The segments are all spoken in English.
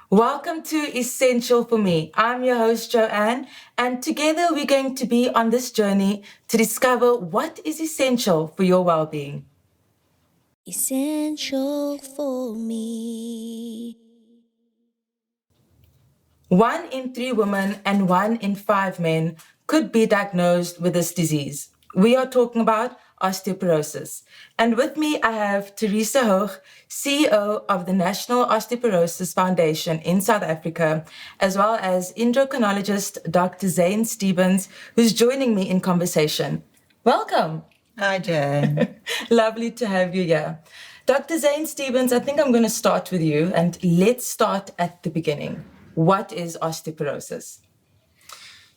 Welcome to Essential for Me. I'm your host, Joanne, and together we're going to be on this journey to discover what is essential for your well-being. Essential for me. 1 in 3 women and 1 in 5 men could be diagnosed with this disease. We are talking about osteoporosis. And with me, I have Tereza Hough, CEO of the National Osteoporosis Foundation in South Africa, as well as Endocrinologist Dr. Zane Stevens, who's joining me in conversation. Welcome. Hi, Jen. Lovely to have you here. Dr. Zane Stevens, I think I'm going to start with you, and let's start at the beginning. What is osteoporosis?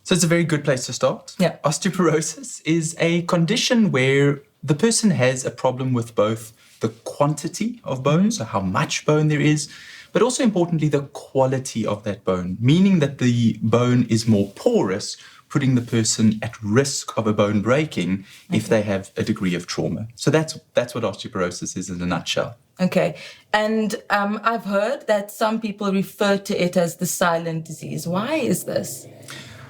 So it's a very good place to start. Yeah. Osteoporosis is a condition where the person has a problem with both the quantity of bone, so how much bone there is, but also importantly, the quality of that bone, meaning that the bone is more porous, putting the person at risk of a bone breaking if they have a degree of trauma. So that's what osteoporosis is in a nutshell. Okay. And I've heard that some people refer to it as the silent disease. Why is this?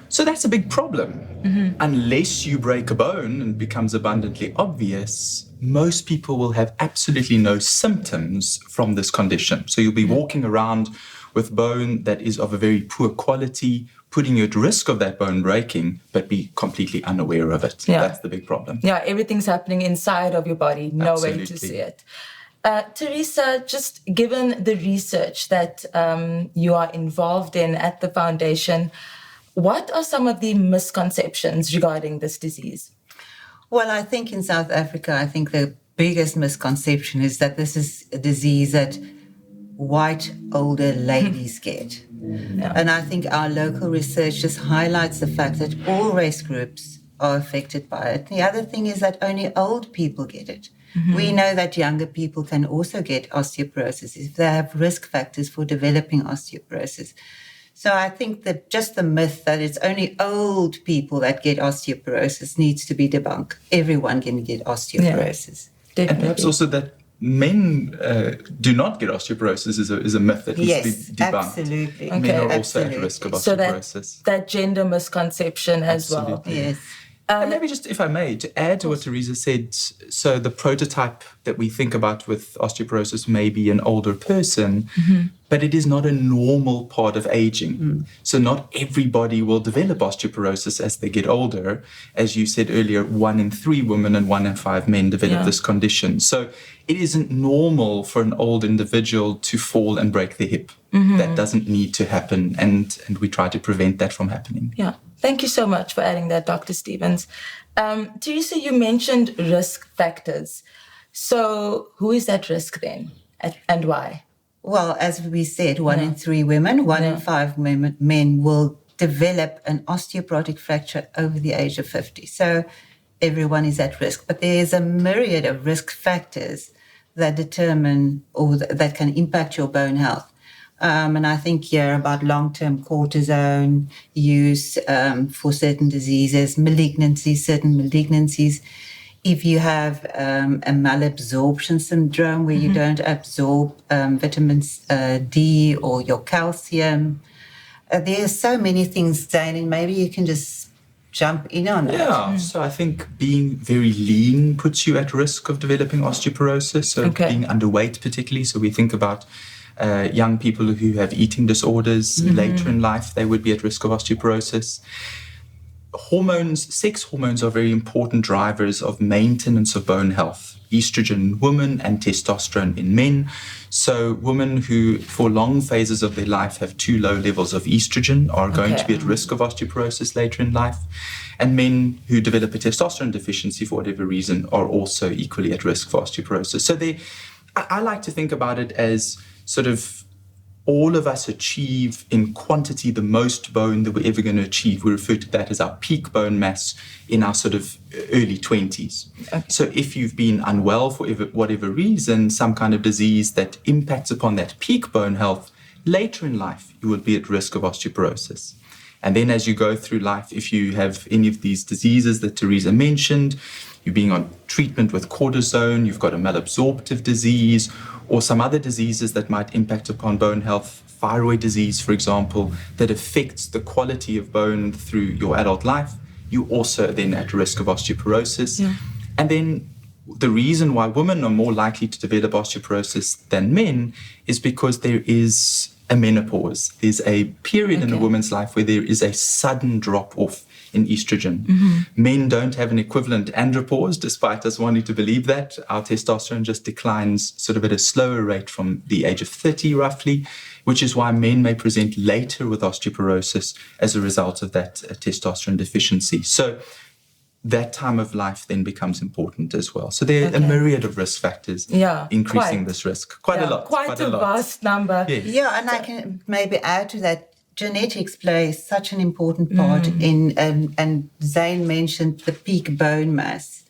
So that's a big problem. Unless you break a bone and it becomes abundantly obvious, most people will have absolutely no symptoms from this condition. So you'll be walking around with bone that is of a very poor quality, putting you at risk of that bone breaking, but be completely unaware of it. Yeah. That's the big problem. Yeah, everything's happening inside of your body, no way to Absolutely. see it. Tereza, just given the research that you are involved in at the foundation, what are some of the misconceptions regarding this disease? Well, I think in South Africa, the biggest misconception is that this is a disease that white older ladies get. Yeah. And I think our local research just highlights the fact that all race groups are affected by it. The other thing is that only old people get it. We know that younger people can also get osteoporosis if they have risk factors for developing osteoporosis. So I think that just the myth that it's only old people that get osteoporosis needs to be debunked. Everyone can get osteoporosis. Definitely. And perhaps also that men do not get osteoporosis is a myth that needs to be debunked. Absolutely. Okay. Men are also at risk of So osteoporosis. that gender misconception as well. Absolutely. Yes. And maybe just, if I may, to add to what Tereza said, so the prototype that we think about with osteoporosis may be an older person, but it is not a normal part of aging. So not everybody will develop osteoporosis as they get older. As you said earlier, 1 in 3 women and 1 in 5 men develop this condition. So it isn't normal for an old individual to fall and break the hip. That doesn't need to happen, and we try to prevent that from happening. Yeah. Thank you so much for adding that, Dr. Stevens. Tereza, you mentioned risk factors. So who is at risk then, and why? Well, as we said, 1 in 3 women, 1 in 5 men will develop an osteoporotic fracture over the age of 50. So everyone is at risk. But there is a myriad of risk factors that determine or that can impact your bone health. And I think here about long-term cortisone use for certain diseases, certain malignancies. If you have a malabsorption syndrome where you don't absorb vitamins D or your calcium, there are so many things, Zane, and maybe you can just jump in on that. Yeah, so I think being very lean puts you at risk of developing osteoporosis, so being underweight particularly. So we think about young people who have eating disorders later in life, they would be at risk of osteoporosis. Sex hormones are very important drivers of maintenance of bone health. Estrogen in women and testosterone in men. So women who for long phases of their life have too low levels of estrogen are going to be at risk of osteoporosis later in life. And men who develop a testosterone deficiency for whatever reason are also equally at risk for osteoporosis. So I like to think about it as sort of all of us achieve in quantity the most bone that we're ever going to achieve. We refer to that as our peak bone mass in our sort of early 20s. Okay. So if you've been unwell for whatever reason, some kind of disease that impacts upon that peak bone health, later in life, you will be at risk of osteoporosis. And then as you go through life, if you have any of these diseases that Tereza mentioned, you're being on treatment with cortisone, you've got a malabsorptive disease, or some other diseases that might impact upon bone health, thyroid disease, for example, that affects the quality of bone through your adult life, you're also then at risk of osteoporosis. Yeah. And then the reason why women are more likely to develop osteoporosis than men is because there is a menopause. There's a period in a woman's life where there is a sudden drop off in estrogen. Men don't have an equivalent andropause, despite us wanting to believe that. Our testosterone just declines sort of at a slower rate from the age of 30 roughly, which is why men may present later with osteoporosis as a result of that testosterone deficiency. So that time of life then becomes important as well. So there are a myriad of risk factors increasing this risk. Quite a lot. Quite a vast number. Yes. Yeah, and I can maybe add to that, genetics plays such an important part in, and Zane mentioned the peak bone mass.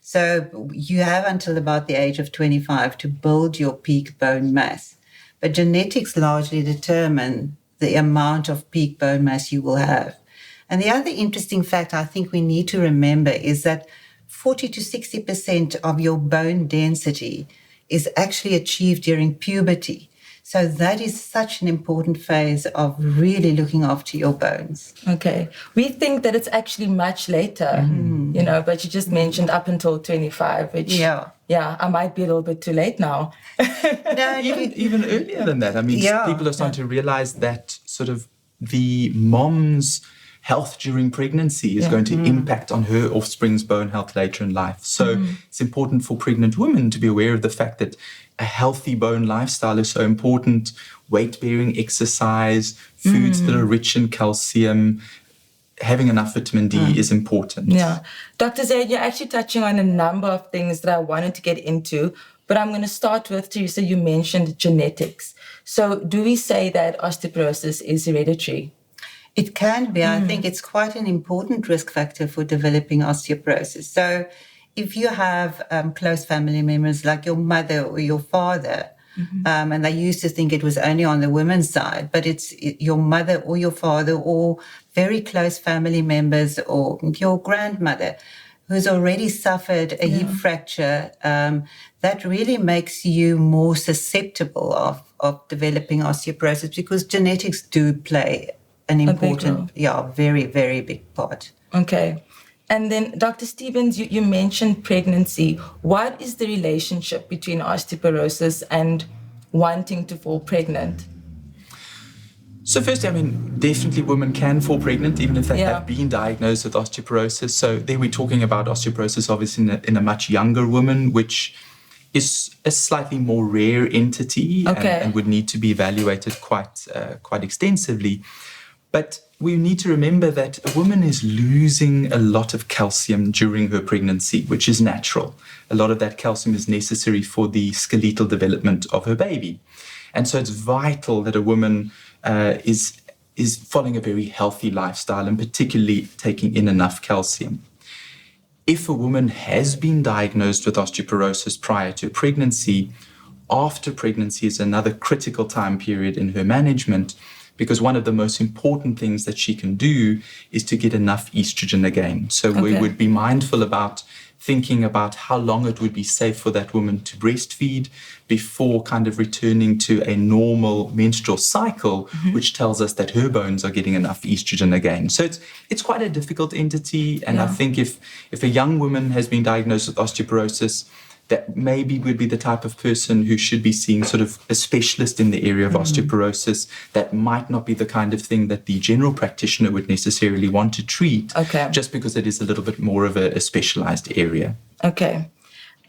So you have until about the age of 25 to build your peak bone mass. But genetics largely determine the amount of peak bone mass you will have. And the other interesting fact I think we need to remember is that 40 to 60% of your bone density is actually achieved during puberty. So that is such an important phase of really looking after your bones. Okay. We think that it's actually much later, but you just mentioned up until 25, which, I might be a little bit too late now. No, even earlier than that. I mean, people are starting to realize that sort of the mom's health during pregnancy is going to impact on her offspring's bone health later in life. So it's important for pregnant women to be aware of the fact that a healthy bone lifestyle is so important. Weight-bearing exercise, foods that are rich in calcium, having enough vitamin D is important. Yeah. Dr. Zane, you're actually touching on a number of things that I wanted to get into, but I'm going to start with, Tereza, you mentioned genetics. So do we say that osteoporosis is hereditary? It can be. I think it's quite an important risk factor for developing osteoporosis. So if you have close family members like your mother or your father, and they used to think it was only on the women's side, but it's your mother or your father or very close family members or your grandmother who's already suffered a hip fracture, that really makes you more susceptible of developing osteoporosis because genetics do play an important, very, very big part. Okay. And then, Dr. Stevens, you mentioned pregnancy. What is the relationship between osteoporosis and wanting to fall pregnant? So firstly, I mean, definitely women can fall pregnant even if they have been diagnosed with osteoporosis. So there we're talking about osteoporosis obviously in a much younger woman, which is a slightly more rare entity and would need to be evaluated quite extensively. But we need to remember that a woman is losing a lot of calcium during her pregnancy, which is natural. A lot of that calcium is necessary for the skeletal development of her baby. And so it's vital that a woman is following a very healthy lifestyle and particularly taking in enough calcium. If a woman has been diagnosed with osteoporosis prior to pregnancy, after pregnancy is another critical time period in her management, because one of the most important things that she can do is to get enough estrogen again. So we would be mindful about thinking about how long it would be safe for that woman to breastfeed before kind of returning to a normal menstrual cycle, which tells us that her bones are getting enough estrogen again. So it's quite a difficult entity. And I think if a young woman has been diagnosed with osteoporosis, that maybe would be the type of person who should be seeing sort of a specialist in the area of osteoporosis. That might not be the kind of thing that the general practitioner would necessarily want to treat, just because it is a little bit more of a specialized area. Okay.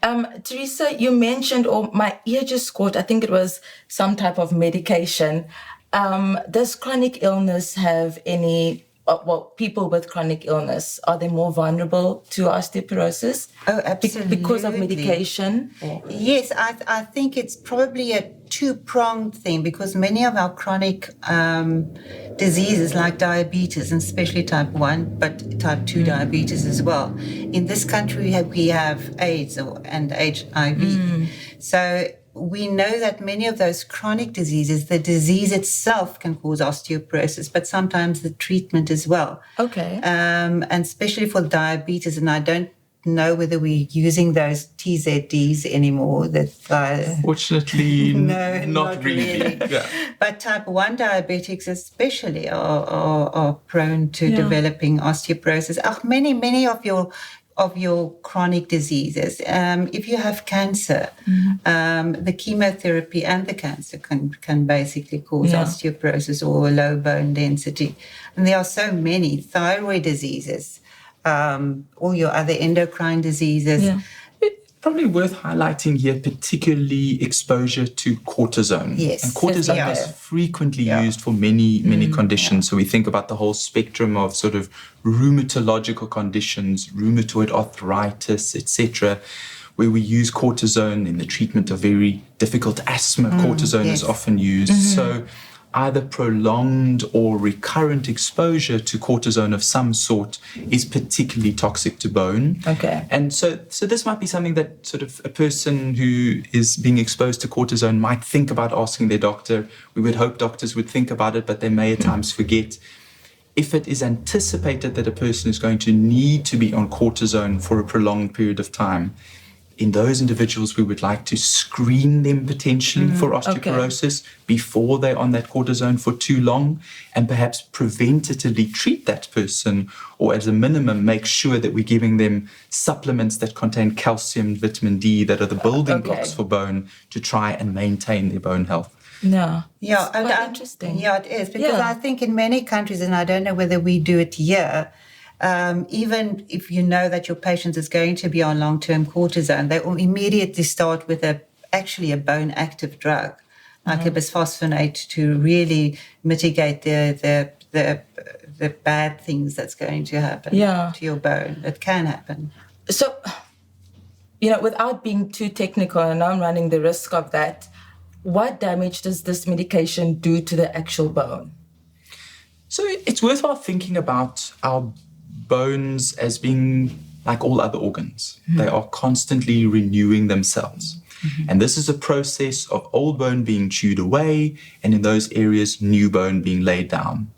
Tereza, you mentioned, or my ear just caught, I think it was some type of medication. Does chronic illness have any... people with chronic illness, are they more vulnerable to osteoporosis? Oh, absolutely. Because of medication? Yes, I think it's probably a two-pronged thing because many of our chronic diseases like diabetes, and especially type 1, but type 2 diabetes as well. In this country, we have AIDS and HIV. So we know that many of those chronic diseases, the disease itself can cause osteoporosis, but sometimes the treatment as well. Okay. And especially for diabetes, and I don't know whether we're using those TZDs anymore. Fortunately, no, not really. Yeah. But type 1 diabetics especially are prone to developing osteoporosis. Many of your chronic diseases. If you have cancer, the chemotherapy and the cancer can basically cause osteoporosis or low bone density. And there are so many thyroid diseases, all your other endocrine diseases. Yeah. It's probably worth highlighting here, particularly exposure to cortisone. Yes. And cortisone is frequently used for many conditions. So we think about the whole spectrum of sort of rheumatological conditions, rheumatoid arthritis, etc., where we use cortisone in the treatment of very difficult asthma. Cortisone is often used. So either prolonged or recurrent exposure to cortisone of some sort is particularly toxic to bone. Okay. And so this might be something that sort of a person who is being exposed to cortisone might think about asking their doctor. We would hope doctors would think about it, but they may at times forget. If it is anticipated that a person is going to need to be on cortisone for a prolonged period of time, in those individuals, we would like to screen them potentially for osteoporosis before they're on that cortisone for too long, and perhaps preventatively treat that person, or as a minimum, make sure that we're giving them supplements that contain calcium, vitamin D, that are the building blocks for bone, to try and maintain their bone health. Yeah. Yeah. It's quite interesting. Yeah, it is. Because I think in many countries, and I don't know whether we do it here, even if you know that your patient is going to be on long-term cortisone, they will immediately start with a bone active drug, like a bisphosphonate, to really mitigate the bad things that's going to happen to your bone. It can happen. So, without being too technical, and I'm running the risk of that, what damage does this medication do to the actual bone? So it's worthwhile thinking about our bones as being like all other organs. They are constantly renewing themselves. And this is a process of old bone being chewed away, and in those areas, new bone being laid down.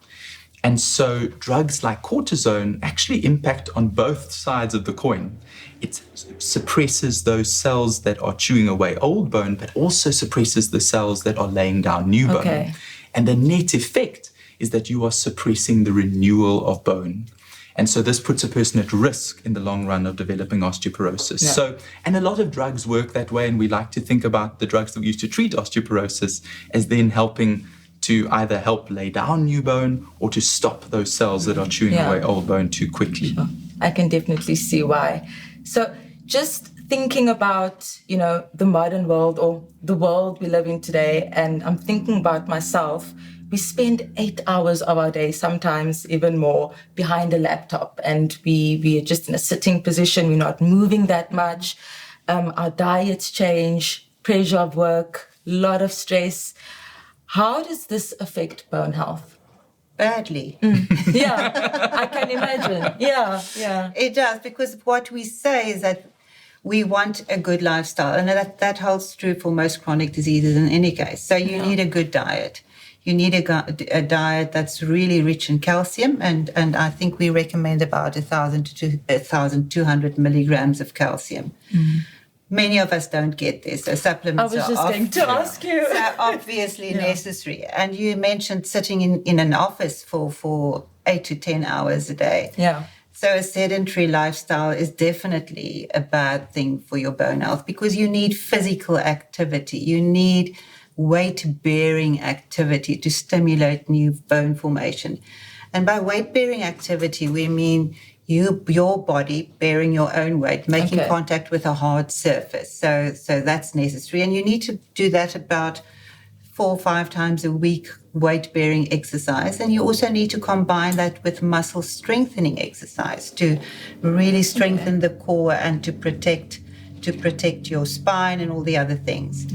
And so drugs like cortisone actually impact on both sides of the coin. It suppresses those cells that are chewing away old bone, but also suppresses the cells that are laying down new bone. And the net effect is that you are suppressing the renewal of bone. And so this puts a person at risk in the long run of developing osteoporosis. So, and a lot of drugs work that way, and we like to think about the drugs that we use to treat osteoporosis as then helping to either help lay down new bone or to stop those cells that are chewing away old bone too quickly. Sure. I can definitely see why. So just thinking about, the modern world, or the world we live in today, and I'm thinking about myself, we spend 8 hours of our day, sometimes even more, behind a laptop, and we are just in a sitting position. We're not moving that much. Our diets change, pressure of work, a lot of stress. How does this affect bone health? Badly. Yeah, I can imagine. Yeah. It does, because what we say is that we want a good lifestyle, and that holds true for most chronic diseases in any case. So you need a good diet. You need a diet that's really rich in calcium, and I think we recommend about 1,000 to 1,200 milligrams of calcium. Many of us don't get this, so supplements are I was just going to ask you. So obviously necessary. And you mentioned sitting in an office for 8 to 10 hours a day. Yeah. So a sedentary lifestyle is definitely a bad thing for your bone health, because you need physical activity. You need weight-bearing activity to stimulate new bone formation. And by weight-bearing activity, we mean your body bearing your own weight, making contact with a hard surface. So that's necessary. And you need to do that about 4 or 5 times a week, weight-bearing exercise. And you also need to combine that with muscle strengthening exercise to really strengthen the core and to protect your spine and all the other things.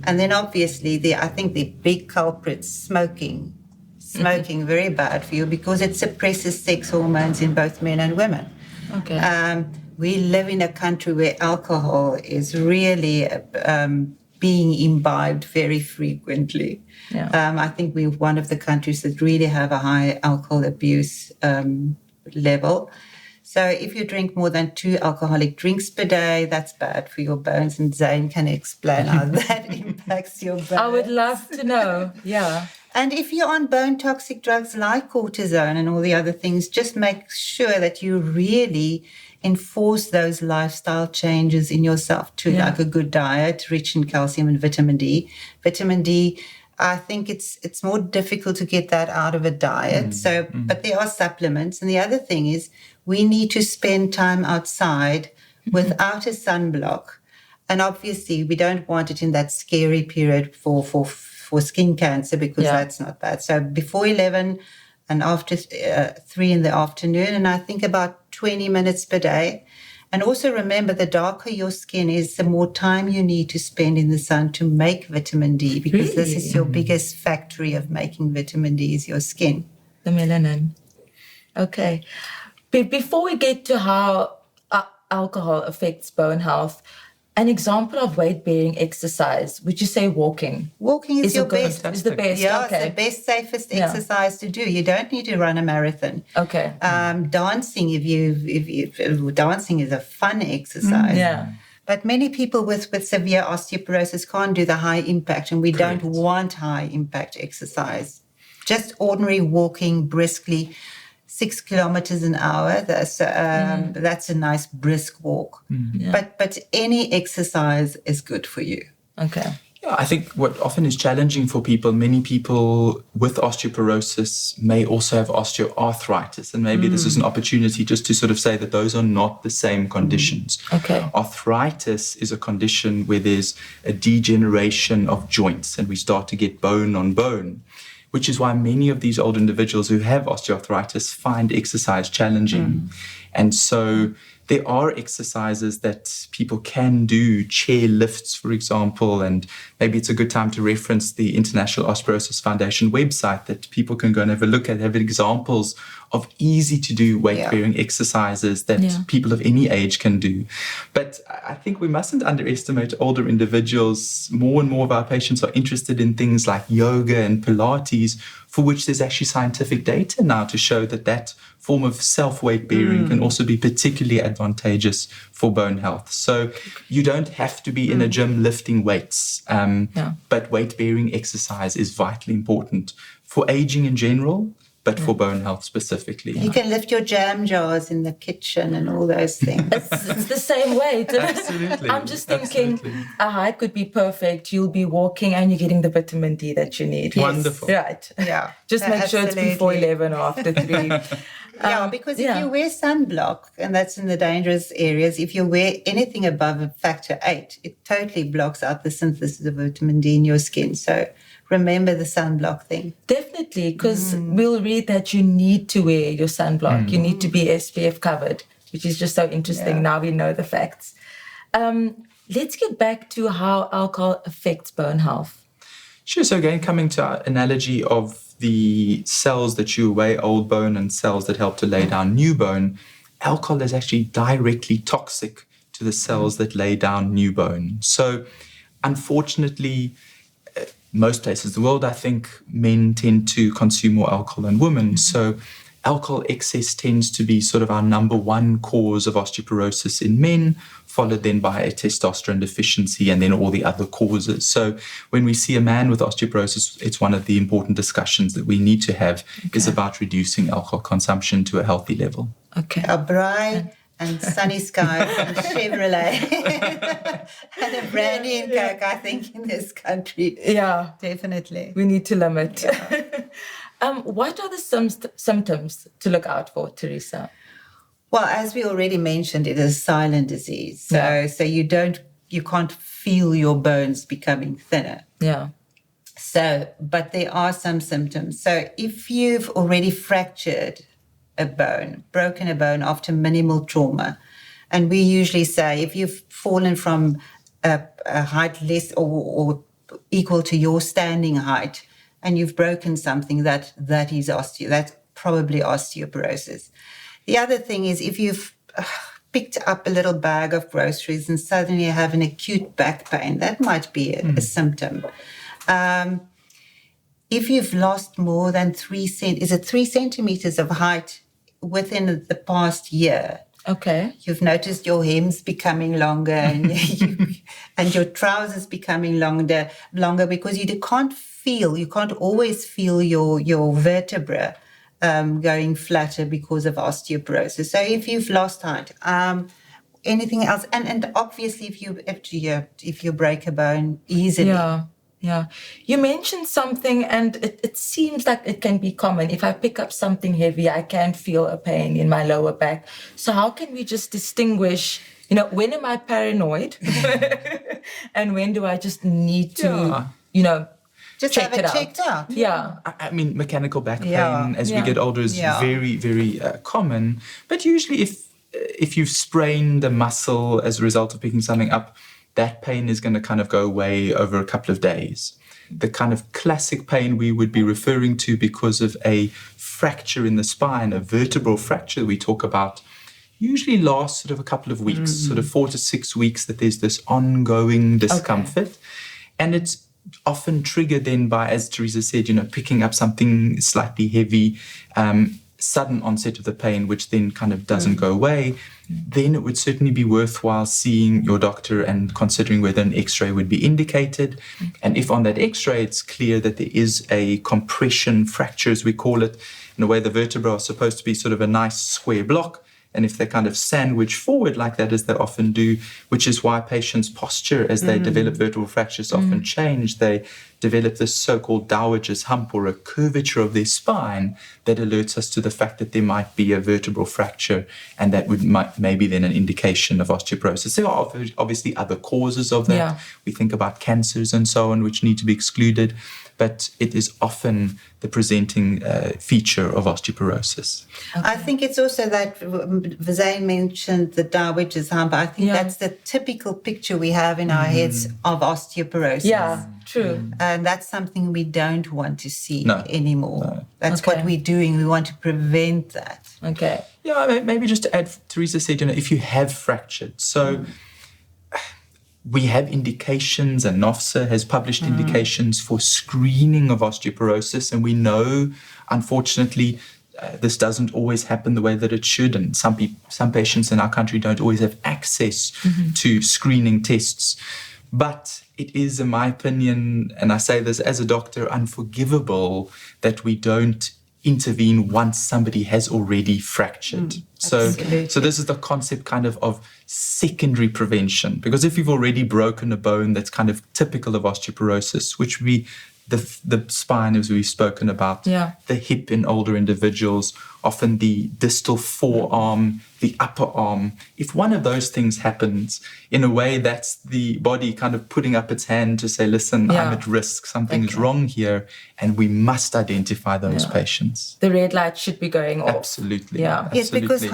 And then obviously, I think the big culprit, smoking. Smoking, very bad for you, because it suppresses sex hormones in both men and women. We live in a country where alcohol is really being imbibed very frequently. I think we're one of the countries that really have a high alcohol abuse level. So if you drink more than 2 alcoholic drinks per day, that's bad for your bones. And Zane can explain how that impacts your bones. I would love to know. Yeah. And if you're on bone toxic drugs like cortisone and all the other things, just make sure that you really enforce those lifestyle changes in yourself too, like a good diet, rich in calcium and vitamin D. Vitamin D, I think it's more difficult to get that out of a diet. But there are supplements. And the other thing is we need to spend time outside without a sunblock. And obviously we don't want it in that scary period for skin cancer, because that's not bad. So before 11 and after 3 in the afternoon, and I think about 20 minutes per day. And also remember, the darker your skin is, the more time you need to spend in the sun to make vitamin D, because this is your biggest factory of making vitamin D is your skin. The melanin. Okay. Before we get to how alcohol affects bone health, an example of weight-bearing exercise, would you say walking? Walking is your best. Is the best. Yeah, okay. It's the best, safest exercise to do. You don't need to run a marathon. Okay. Dancing, dancing is a fun exercise. Yeah. But many people with severe osteoporosis can't do the high impact, and we don't want high impact exercise. Just ordinary walking briskly, 6 kilometers an hour. That's a nice brisk walk. But any exercise is good for you. Okay. Yeah, I think what often is challenging for people, many people with osteoporosis may also have osteoarthritis. And maybe this is an opportunity just to sort of say that those are not the same conditions. Okay. Arthritis is a condition where there's a degeneration of joints and we start to get bone on bone, which is why many of these old individuals who have osteoarthritis find exercise challenging. And so there are exercises that people can do, chair lifts, for example, and maybe it's a good time to reference the International Osteoporosis Foundation website that people can go and have a look at, have examples of easy-to-do weight-bearing exercises that people of any age can do. But I think we mustn't underestimate older individuals. More and more of our patients are interested in things like yoga and Pilates, for which there's actually scientific data now to show that that form of self-weight bearing can also be particularly advantageous for bone health. So you don't have to be in a gym lifting weights, but weight-bearing exercise is vitally important for aging in general, but for bone health specifically. You can lift your jam jars in the kitchen and all those things. It's the same way. Absolutely. I'm just thinking a hike would be perfect. You'll be walking and you're getting the vitamin D that you need. Wonderful. Right. Yeah. Just make sure it's before 11 or after 3. Because if you wear sunblock, and that's in the dangerous areas, if you wear anything above a factor 8, it totally blocks out the synthesis of vitamin D in your skin. So remember the sunblock thing. Definitely, because we'll read that you need to wear your sunblock. You need to be SPF covered, which is just so interesting. Yeah. Now we know the facts. Let's get back to how alcohol affects bone health. Sure. So again, coming to our analogy of the cells that chew away old bone and cells that help to lay down new bone, alcohol is actually directly toxic to the cells that lay down new bone. So unfortunately, most places in the world, I think men tend to consume more alcohol than women. So alcohol excess tends to be sort of our number one cause of osteoporosis in men, followed then by a testosterone deficiency and then all the other causes. So when we see a man with osteoporosis, it's one of the important discussions that we need to have is about reducing alcohol consumption to a healthy level. Okay. A bride and sunny skies and Chevrolet and a brandy and Coke, I think, in this country. Yeah. Definitely. We need to limit. What are the symptoms to look out for, Tereza? Well, as we already mentioned, it is a silent disease. So you can't feel your bones becoming thinner. Yeah. So, but there are some symptoms. So if you've already fractured a bone, broken a bone after minimal trauma, and we usually say if you've fallen from a height less or equal to your standing height, and you've broken something, that's probably osteoporosis. The other thing is if you've picked up a little bag of groceries and suddenly you have an acute back pain, that might be a symptom. If you've lost more than 3 centimeters of height within the past year. Okay. You've noticed your hems becoming longer and, and your trousers becoming longer because you can't always feel your vertebra going flatter because of osteoporosis. So if you've lost height, anything else, and obviously if you break a bone easily. Yeah. You mentioned something, and it seems like it can be common. If I pick up something heavy, I can feel a pain in my lower back. So how can we just distinguish, when am I paranoid and when do I just need to, just check have it it checked out. Yeah. I mean, mechanical back pain as we get older is very, very common. But usually if you've sprained a muscle as a result of picking something up, that pain is going to kind of go away over a couple of days. The kind of classic pain we would be referring to because of a fracture in the spine, a vertebral fracture we talk about, usually lasts sort of a couple of weeks, sort of 4 to 6 weeks, that there's this ongoing discomfort. Okay. And it's often triggered then by, as Tereza said, picking up something slightly heavy, sudden onset of the pain, which then kind of doesn't go away. Then it would certainly be worthwhile seeing your doctor and considering whether an x-ray would be indicated. And if on that x-ray it's clear that there is a compression fracture, as we call it, in a way the vertebrae are supposed to be sort of a nice square block, and if they kind of sandwich forward like that, as they often do, which is why patients' posture as they develop vertebral fractures often change. They develop this so-called dowager's hump, or a curvature of their spine that alerts us to the fact that there might be a vertebral fracture, and that might maybe then an indication of osteoporosis. There are obviously other causes of that. Yeah. We think about cancers and so on, which need to be excluded, but it is often the presenting feature of osteoporosis. Okay. I think it's also that Zane mentioned the dowager's hump. I think that's the typical picture we have in our heads of osteoporosis. Yeah, true. And that's something we don't want to see anymore. No. That's what we're doing. We want to prevent that. Okay. Yeah, maybe just to add, Tereza said, if you have fractured. So we have indications, and NOFSA has published indications for screening of osteoporosis, and we know, unfortunately, this doesn't always happen the way that it should, and some patients in our country don't always have access to screening tests. But it is, in my opinion, and I say this as a doctor, unforgivable that we don't intervene once somebody has already fractured. So this is the concept kind of secondary prevention, because if you've already broken a bone that's kind of typical of osteoporosis, which would be the spine, as we've spoken about, the hip in older individuals, often the distal forearm, the upper arm. If one of those things happens, in a way, that's the body kind of putting up its hand to say, listen, I'm at risk, something is wrong here, and we must identify those patients. The red light should be going off. Absolutely. Yeah. Yes, because if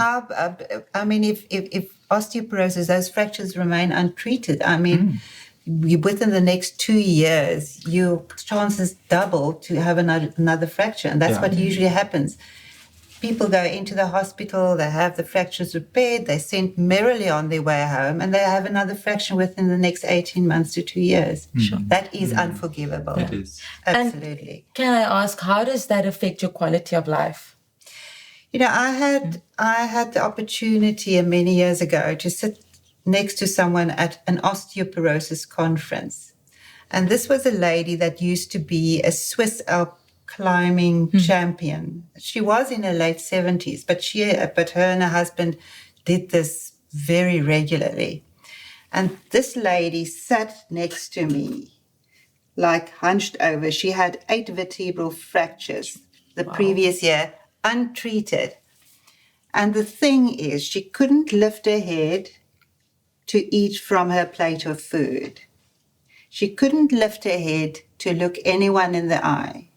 osteoporosis, those fractures remain untreated, within the next 2 years, your chances double to have another fracture. And that's what usually happens. People go into the hospital, they have the fractures repaired, they're sent merrily on their way home, and they have another fracture within the next 18 months to 2 years. Sure. That is unforgivable. It is. Absolutely. And can I ask, how does that affect your quality of life? I had the opportunity many years ago to sit next to someone at an osteoporosis conference. And this was a lady that used to be a Swiss Alp climbing champion. She was in her late 70s, but her and her husband did this very regularly. And this lady sat next to me, like hunched over. She had 8 vertebral fractures the previous year, untreated. And the thing is, she couldn't lift her head to eat from her plate of food. She couldn't lift her head to look anyone in the eye.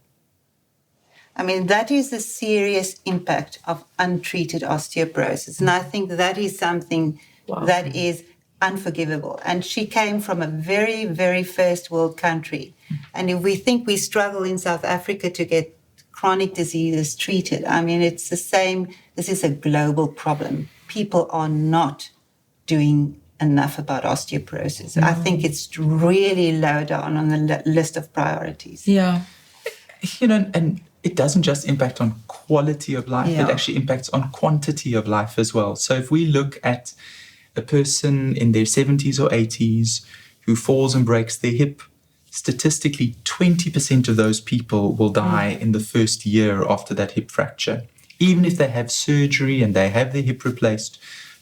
That is the serious impact of untreated osteoporosis. And I think that is something that is unforgivable. And she came from a very, very first world country. And if we think we struggle in South Africa to get chronic diseases treated, it's the same. This is a global problem. People are not doing enough about osteoporosis. I think it's really low down on the list of priorities. Yeah. And it doesn't just impact on quality of life, Yeah. it actually impacts on quantity of life as well. So if we look at a person in their 70s or 80s who falls and breaks their hip, statistically 20% of those people will die in the first year after that hip fracture. Even if they have surgery and they have their hip replaced,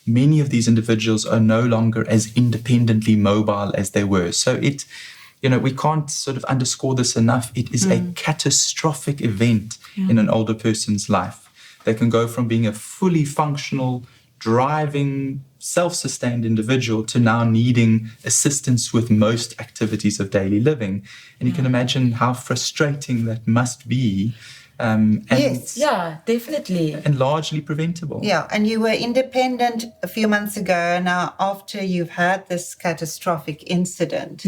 many of these individuals are no longer as independently mobile as they were. So we can't sort of underscore this enough. It is a catastrophic event in an older person's life. They can go from being a fully functional, driving, self-sustained individual to now needing assistance with most activities of daily living. And you can imagine how frustrating that must be. Yes. Yeah, definitely. And largely preventable. Yeah, and you were independent a few months ago. Now, after you've had this catastrophic incident,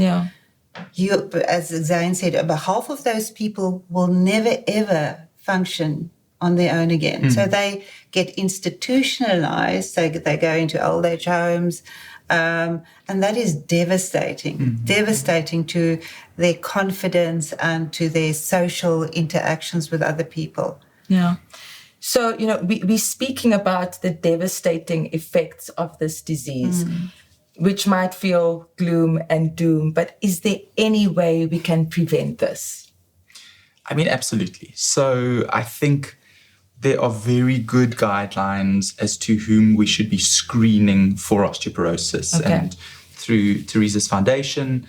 you, as Zane said, about half of those people will never, ever function on their own again. So they get institutionalized, so they go into old age homes, and that is devastating to their confidence and to their social interactions with other people. Yeah. So, we're speaking about the devastating effects of this disease, which might feel gloom and doom, but is there any way we can prevent this? I mean, absolutely. So I think there are very good guidelines as to whom we should be screening for osteoporosis. Okay. And through Tereza's foundation,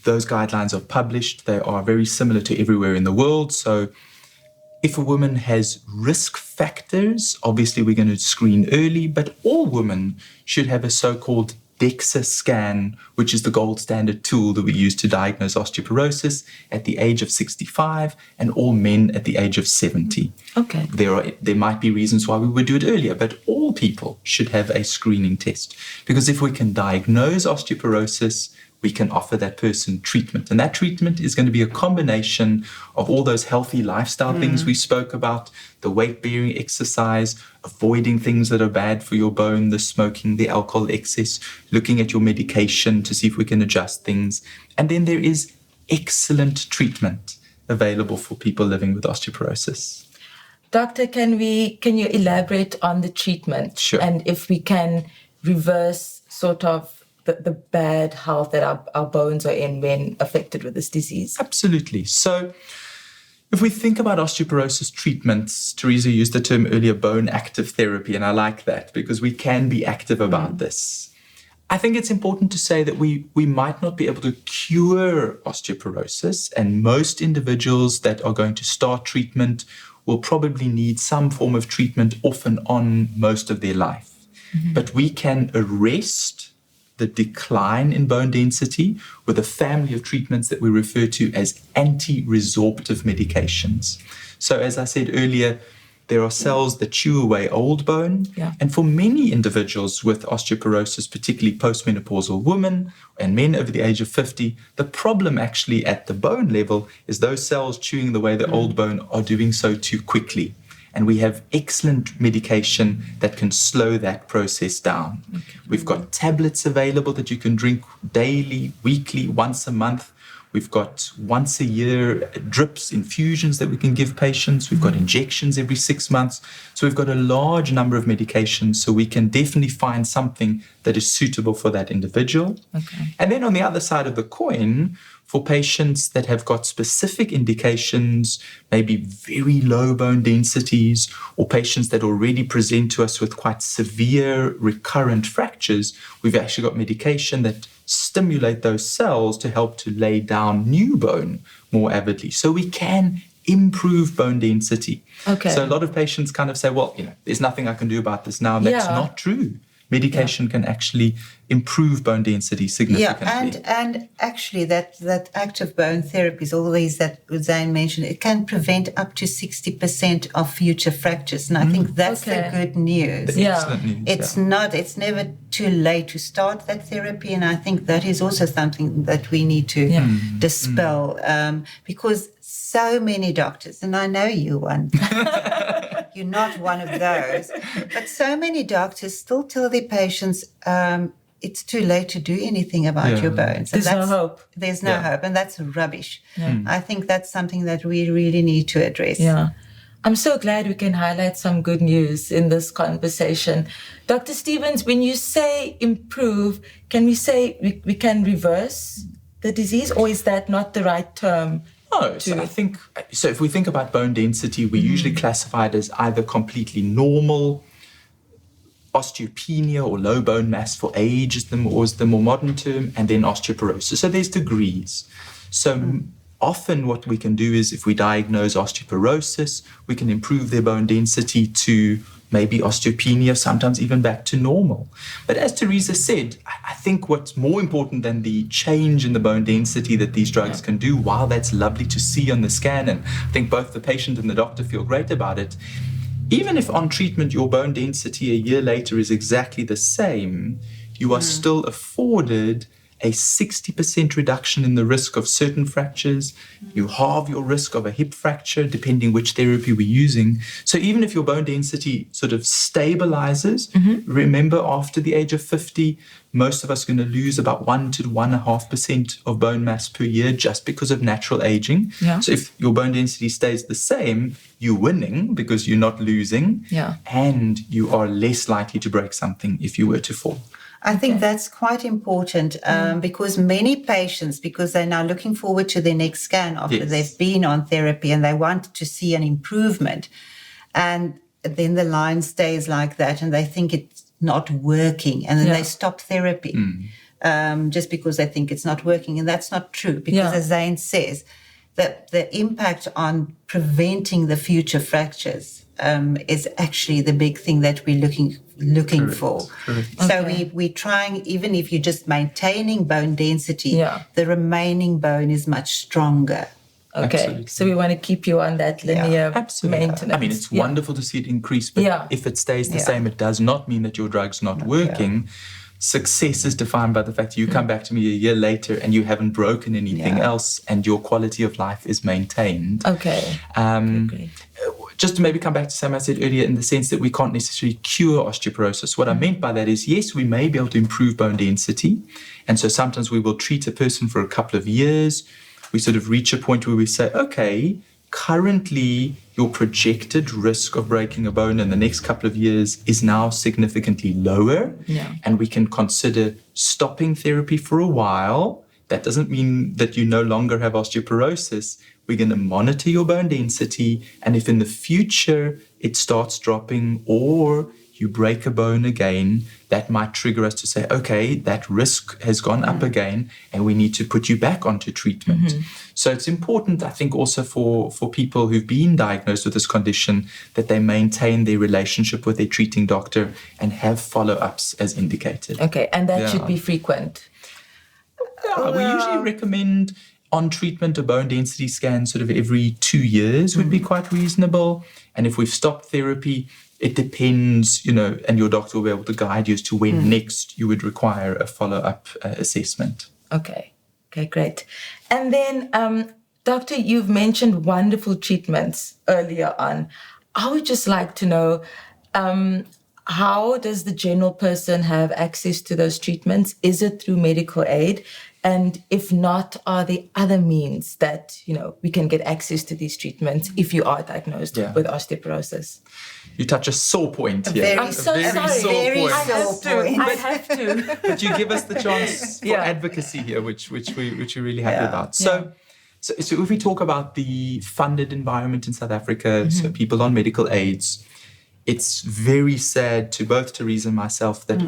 those guidelines are published. They are very similar to everywhere in the world. So if a woman has risk factors, obviously we're going to screen early, but all women should have a so-called DEXA scan, which is the gold standard tool that we use to diagnose osteoporosis at the age of 65 and all men at the age of 70. Okay. There might be reasons why we would do it earlier, but all people should have a screening test, because if we can diagnose osteoporosis, we can offer that person treatment. And that treatment is going to be a combination of all those healthy lifestyle things we spoke about, the weight-bearing exercise, avoiding things that are bad for your bone, the smoking, the alcohol excess, looking at your medication to see if we can adjust things. And then there is excellent treatment available for people living with osteoporosis. Doctor, can you elaborate on the treatment? Sure. And if we can reverse sort of the bad health that our bones are in when affected with this disease? Absolutely. So if we think about osteoporosis treatments, Tereza used the term earlier, bone active therapy, and I like that because we can be active about this. I think it's important to say that we might not be able to cure osteoporosis, and most individuals that are going to start treatment will probably need some form of treatment off and on most of their life. But we can arrest the decline in bone density with a family of treatments that we refer to as anti-resorptive medications. So as I said earlier, there are cells that chew away old bone. Yeah. And for many individuals with osteoporosis, particularly postmenopausal women and men over the age of 50, the problem actually at the bone level is those cells chewing away the old bone are doing so too quickly. And we have excellent medication that can slow that process down. Okay. We've got tablets available that you can drink daily, weekly, once a month. We've got once a year drips, infusions that we can give patients. We've got injections every 6 months. So we've got a large number of medications, so we can definitely find something that is suitable for that individual. Okay. And then on the other side of the coin, for patients that have got specific indications, maybe very low bone densities, or patients that already present to us with quite severe recurrent fractures, we've actually got medication that stimulate those cells to help to lay down new bone more avidly. So we can improve bone density. Okay. So a lot of patients kind of say, well, there's nothing I can do about this now. That's not true. Medication can actually improve bone density significantly. Yeah, and actually that active bone therapies, all these that Zane mentioned, it can prevent up to 60% of future fractures. And I think that's the good news. Excellent news. It's never too late to start that therapy. And I think that is also something that we need to dispel because so many doctors, and I know you one, you're not one of those, but so many doctors still tell their patients, it's too late to do anything about your bones. There's no hope. There's no hope, and that's rubbish. I think that's something that we really need to address. Yeah. I'm so glad we can highlight some good news in this conversation. Dr. Stevens, when you say improve, can we say we can reverse the disease, or is that not the right term? No, so I think, so if we think about bone density, we usually classify it as either completely normal, osteopenia or low bone mass for age is the more modern term, and then osteoporosis. So there's degrees. So often what we can do is if we diagnose osteoporosis, we can improve their bone density to maybe osteopenia, sometimes even back to normal. But as Tereza said, I think what's more important than the change in the bone density that these drugs can do, while that's lovely to see on the scan, and I think both the patient and the doctor feel great about it, even if on treatment your bone density a year later is exactly the same, you are still afforded a 60% reduction in the risk of certain fractures. You halve your risk of a hip fracture, depending which therapy we're using. So even if your bone density sort of stabilizes, remember after the age of 50, most of us are going to lose about 1 to 1.5% of bone mass per year just because of natural aging. Yeah. So if your bone density stays the same, you're winning because you're not losing, and you are less likely to break something if you were to fall. I think that's quite important because many patients, because they're now looking forward to their next scan after they've been on therapy and they want to see an improvement, and then the line stays like that and they think it's not working, and then they stop therapy just because they think it's not working. And that's not true, because as Zane says, that the impact on preventing the future fractures is actually the big thing that we're looking for. So we're trying, even if you're just maintaining bone density, the remaining bone is much stronger. Okay, absolutely. So we want to keep you on that linear maintenance. I mean, it's wonderful to see it increase, but if it stays the same, it does not mean that your drug's not working. Success is defined by the fact that you come back to me a year later and you haven't broken anything else, and your quality of life is maintained. Okay. Great. Just to maybe come back to something I said earlier, in the sense that we can't necessarily cure osteoporosis. What I meant by that is, yes, we may be able to improve bone density. And so sometimes we will treat a person for a couple of years. We sort of reach a point where we say, okay, currently your projected risk of breaking a bone in the next couple of years is now significantly lower. And we can consider stopping therapy for a while. That doesn't mean that you no longer have osteoporosis. We're going to monitor your bone density, and if in the future it starts dropping or you break a bone again, that might trigger us to say, okay, that risk has gone up again and we need to put you back onto treatment. So it's important, I think, also for people who've been diagnosed with this condition, that they maintain their relationship with their treating doctor and have follow-ups as indicated. Okay, and that should be frequent. We usually recommend on treatment a bone density scan sort of every 2 years would be quite reasonable. And if we've stopped therapy, it depends, and your doctor will be able to guide you as to when next you would require a follow-up assessment. Okay, great. And then, Doctor, you've mentioned wonderful treatments earlier on. I would just like to know, how does the general person have access to those treatments? Is it through medical aid? And if not, are there other means that, we can get access to these treatments if you are diagnosed with osteoporosis? You touch a sore point here. I'm so sorry. I have to. But you give us the chance for advocacy here, which we're really happy about. So if we talk about the funded environment in South Africa, so people on medical aids, it's very sad to both Tereza and myself that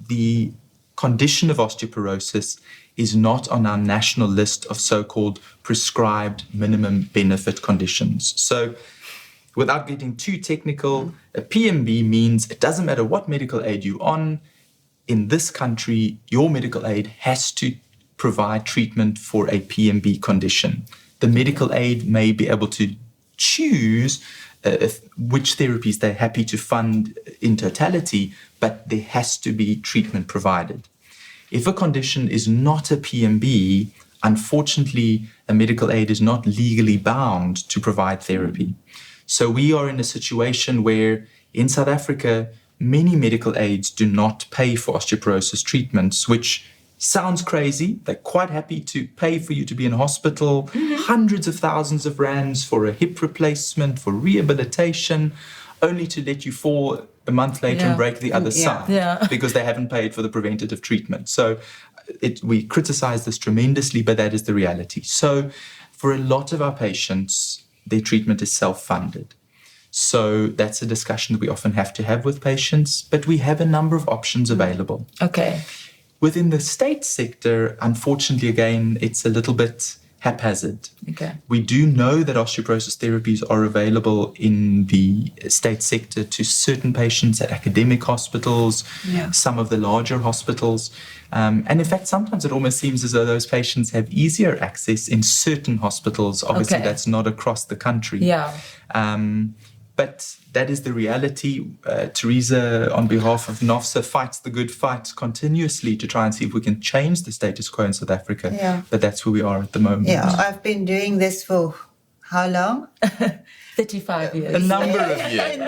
the condition of osteoporosis is not on our national list of so-called prescribed minimum benefit conditions. So without getting too technical, a PMB means it doesn't matter what medical aid you're on. In this country, your medical aid has to provide treatment for a PMB condition. The medical aid may be able to choose which therapies they're happy to fund in totality, but there has to be treatment provided. If a condition is not a PMB, unfortunately, a medical aid is not legally bound to provide therapy. So we are in a situation where in South Africa, many medical aids do not pay for osteoporosis treatments, which sounds crazy. They're quite happy to pay for you to be in hospital, hundreds of thousands of rands for a hip replacement, for rehabilitation, only to let you fall a month later and break the other side because they haven't paid for the preventative treatment. So we criticize this tremendously, but that is the reality. So for a lot of our patients, their treatment is self-funded. So that's a discussion that we often have to have with patients, but we have a number of options available. Okay. Within the state sector, unfortunately, again, it's a little bit haphazard. Okay. We do know that osteoporosis therapies are available in the state sector to certain patients at academic hospitals, some of the larger hospitals. And in fact, sometimes it almost seems as though those patients have easier access in certain hospitals. Obviously, that's not across the country. Yeah. But that is the reality. Tereza, on behalf of NOFSA, fights the good fight continuously to try and see if we can change the status quo in South Africa. Yeah. But that's where we are at the moment. Yeah, I've been doing this for how long? 35 years. A number of years.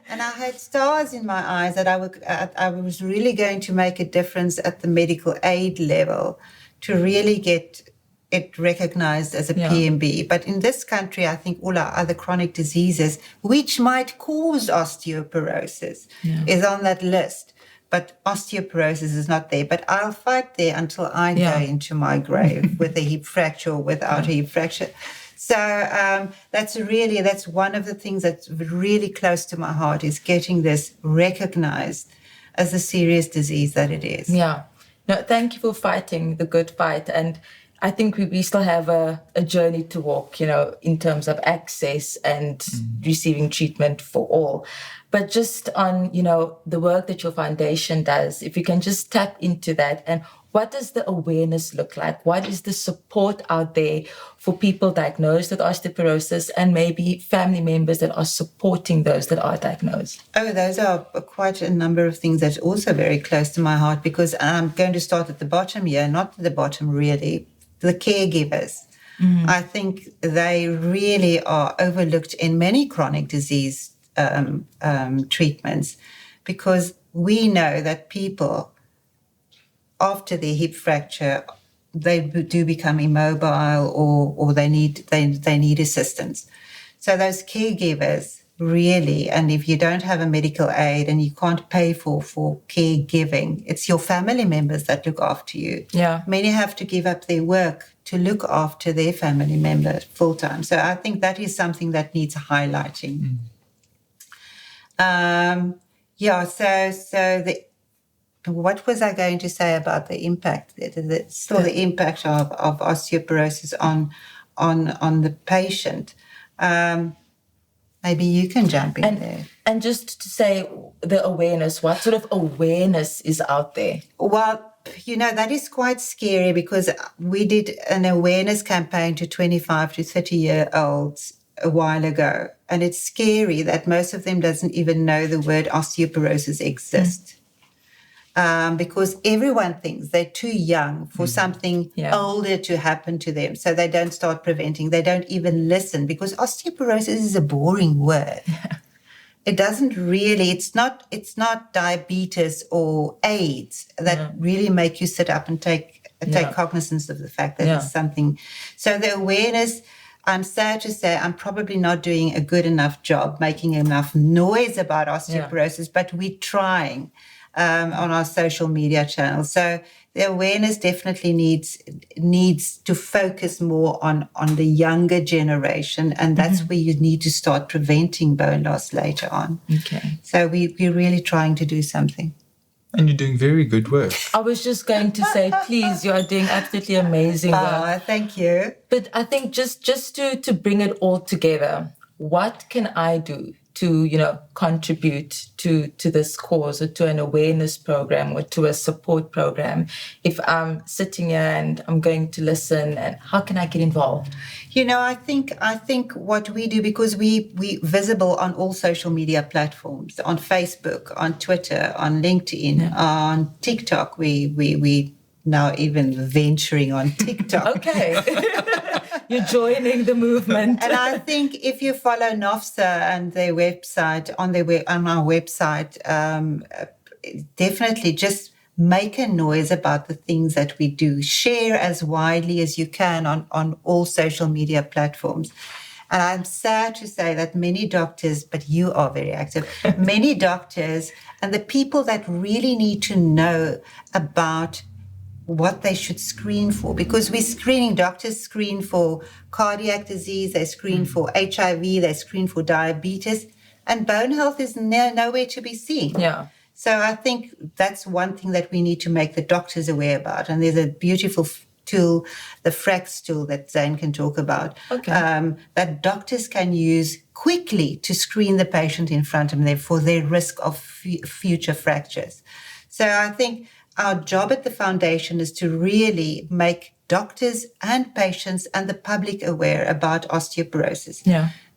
And I had stars in my eyes that I was really going to make a difference at the medical aid level to really get it recognized as a PMB. But in this country, I think all our other chronic diseases, which might cause osteoporosis, is on that list. But osteoporosis is not there. But I'll fight there until I go into my grave with a hip fracture or without a hip fracture. So that's one of the things that's really close to my heart, is getting this recognized as a serious disease that it is. Yeah. No, thank you for fighting the good fight. And I think we still have a journey to walk, in terms of access and receiving treatment for all. But just on, the work that your foundation does, if you can just tap into that, and what does the awareness look like? What is the support out there for people diagnosed with osteoporosis and maybe family members that are supporting those that are diagnosed? Oh, those are quite a number of things that's also very close to my heart, because I'm going to start at the bottom here, not at the bottom really. The caregivers. I think they really are overlooked in many chronic disease treatments, because we know that people after their hip fracture, they do become immobile or they need assistance. So those caregivers really, and if you don't have a medical aid and you can't pay for caregiving, it's your family members that look after you. Yeah. Many have to give up their work to look after their family member full time. So I think that is something that needs highlighting. What was I going to say about the impact? The impact of osteoporosis on the patient. Maybe you can jump in there. And just to say the awareness, what sort of awareness is out there? Well, that is quite scary, because we did an awareness campaign to 25 to 30-year-olds a while ago. And it's scary that most of them doesn't even know the word osteoporosis exists. Because everyone thinks they're too young for something older to happen to them. So they don't start preventing. They don't even listen, because osteoporosis is a boring word. It doesn't really, it's not diabetes or AIDS that really make you sit up and take cognizance of the fact that it's something. So the awareness, I'm sad to say, I'm probably not doing a good enough job making enough noise about osteoporosis, but we're trying. On our social media channels. So the awareness definitely needs to focus more on the younger generation, and that's where you need to start preventing bone loss later on. Okay. So we're really trying to do something. And you're doing very good work. I was just going to say, please, you are doing absolutely amazing work. Oh, thank you. But I think just to bring it all together, what can I do to, contribute to this cause, or to an awareness program, or to a support program, if I'm sitting here and I'm going to listen, and how can I get involved? I think what we do, because we visible on all social media platforms, on Facebook, on Twitter, on LinkedIn, on TikTok. We now even venturing on TikTok. Okay. You're joining the movement. And I think if you follow NOFSA and their website, on our website, definitely just make a noise about the things that we do. Share as widely as you can on all social media platforms. And I'm sad to say that many doctors, but you are very active, many doctors and the people that really need to know about what they should screen for, because doctors screen for cardiac disease, they screen for HIV, they screen for diabetes, and bone health is nowhere to be seen. Yeah. So I think that's one thing that we need to make the doctors aware about. And there's a beautiful tool, the FRAX tool that Zane can talk about, that doctors can use quickly to screen the patient in front of them for their risk of future fractures. So I think our job at the foundation is to really make doctors and patients and the public aware about osteoporosis,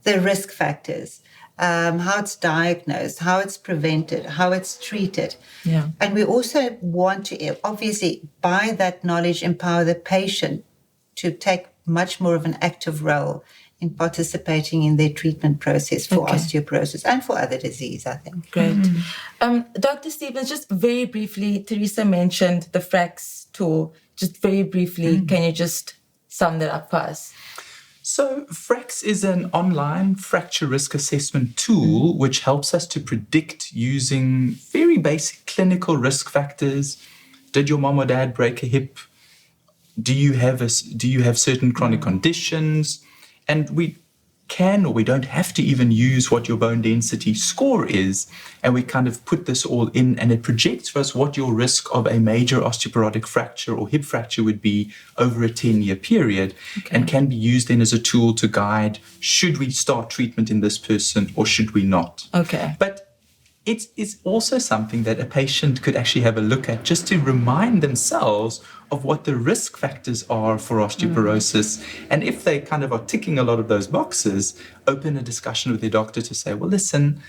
the risk factors, how it's diagnosed, how it's prevented, how it's treated. Yeah. And we also want to, obviously, by that knowledge, empower the patient to take much more of an active role in participating in their treatment process for osteoporosis and for other disease, I think. Great. Dr. Stevens, just very briefly, Tereza mentioned the FRAX tool. Just very briefly, can you just sum that up for us? So FRAX is an online fracture risk assessment tool which helps us to predict using very basic clinical risk factors. Did your mom or dad break a hip? Do you have certain chronic conditions? And we can, or we don't have to even use what your bone density score is. And we kind of put this all in, and it projects for us what your risk of a major osteoporotic fracture or hip fracture would be over a 10-year period, and can be used then as a tool to guide, should we start treatment in this person or should we not? Okay. But it is also something that a patient could actually have a look at just to remind themselves of what the risk factors are for osteoporosis. And if they kind of are ticking a lot of those boxes, open a discussion with their doctor to say, well, listen,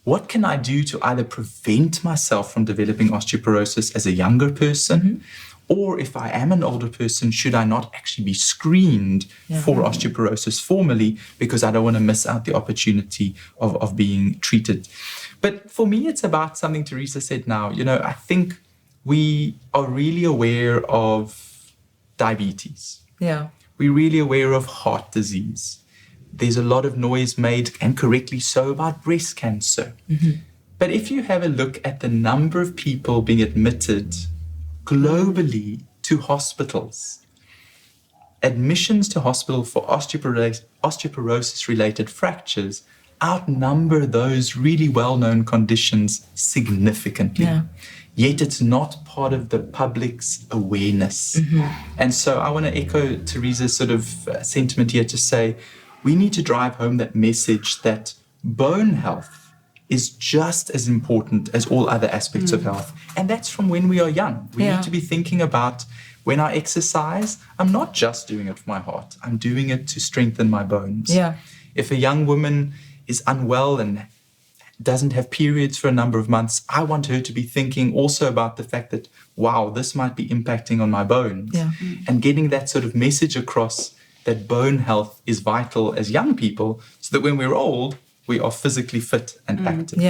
what can I do to either prevent myself from developing osteoporosis as a younger person? Or if I am an older person, should I not actually be screened for osteoporosis formally, because I don't want to miss out the opportunity of being treated? But for me, it's about something Tereza said now. You know, I think we are really aware of diabetes. Yeah. We're really aware of heart disease. There's a lot of noise made, and correctly so, about breast cancer. But if you have a look at the number of people being admitted globally to hospitals, admissions to hospital for osteoporosis-related fractures outnumber those really well-known conditions significantly. Yet it's not part of the public's awareness. And so I want to echo Tereza's sort of sentiment here to say, we need to drive home that message that bone health is just as important as all other aspects of health. And that's from when we are young. We need to be thinking about, when I exercise, I'm not just doing it for my heart. I'm doing it to strengthen my bones. If a young woman is unwell and doesn't have periods for a number of months, I want her to be thinking also about the fact that, wow, this might be impacting on my bones. And getting that sort of message across that bone health is vital as young people, so that when we're old, we are physically fit and active.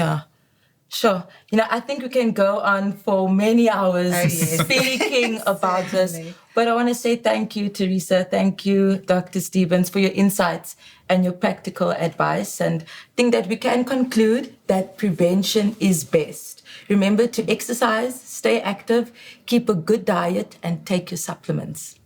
Sure. You know, I think we can go on for many hours speaking about this. But I want to say thank you, Tereza. Thank you, Dr. Stevens, for your insights and your practical advice. And I think that we can conclude that prevention is best. Remember to exercise, stay active, keep a good diet, and take your supplements.